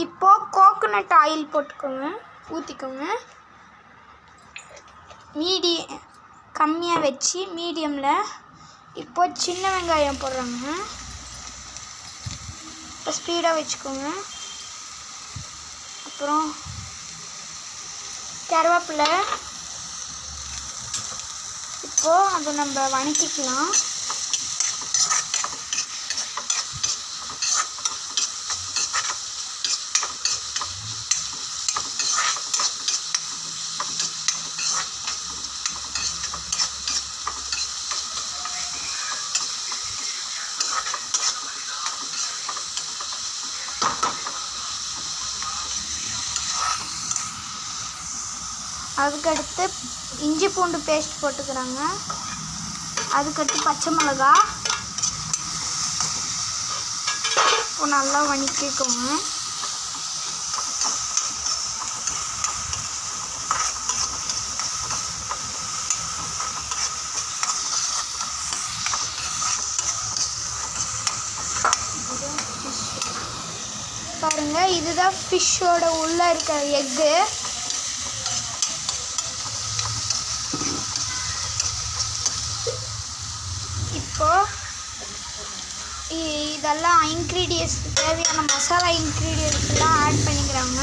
இப்போ coconut oil போட்டுக்கோங்க, ஊற்றிக்கோங்க. கம்மியாக வச்சு மீடியமில். இப்போ சின்ன வெங்காயம் போடுறாங்க. இப்போ ஸ்பீடாக வச்சுக்கோங்க. அப்புறம் கருவேப்பிலை. இப்போது அதை நம்ம வணக்கிக்கலாம். அதுக்கடுத்து இஞ்சி பூண்டு பேஸ்ட் போட்டுக்கிறாங்க. அதுக்கடுத்து பச்சை மிளகா. இப்போ நல்லா வணக்கிக்கோங்க. பாருங்க, இதுதான் ஃபிஷ்ஷோட உள்ளே இருக்கிற எக்கு. இதெல்லாம் இன்க்ரீடியன்ஸ், தேவையான மசாலா இன்க்ரீடியன்ஸ்லாம் ஆட் பண்ணிக்கிறாங்க.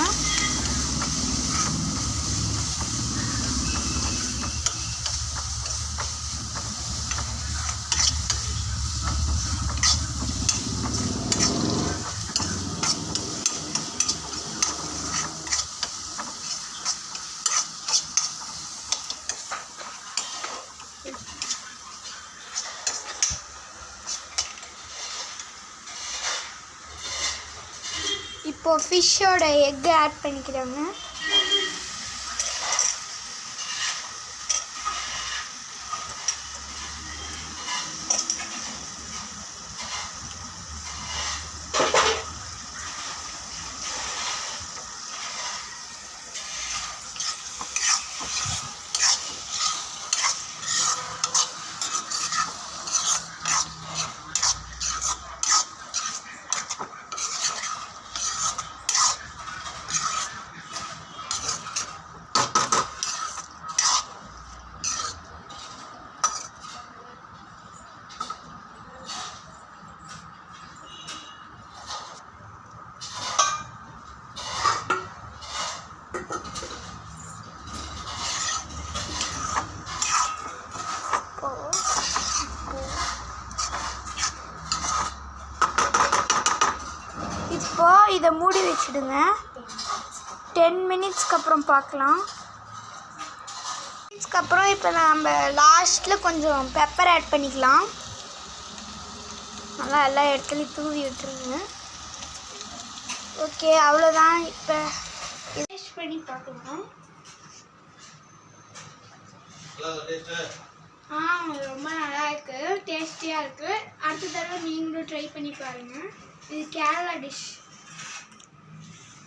இப்போ ஃபிஷ்ஷோட எக்கு ஆட் பண்ணிக்கிறாங்க. இப்போது இதை மூடி வச்சுடுங்க. 10 மினிட்ஸ்க்கு அப்புறம் பார்க்கலாம். அப்புறம் இப்போ நம்ம லாஸ்ட்டில் கொஞ்சம் பெப்பர் ஆட் பண்ணிக்கலாம். நல்லா எல்லா இடத்துலையும் தூவி விட்டுருங்க. ஓகே, அவ்வளோதான். இப்போ டேஸ்ட் பண்ணி பார்க்கலாம். ரொம்ப நல்லா இருக்குது, டேஸ்டியாக இருக்குது. அடுத்த தடவை நீங்களும் ட்ரை பண்ணி பாருங்கள். இது கேரளா டிஷ்.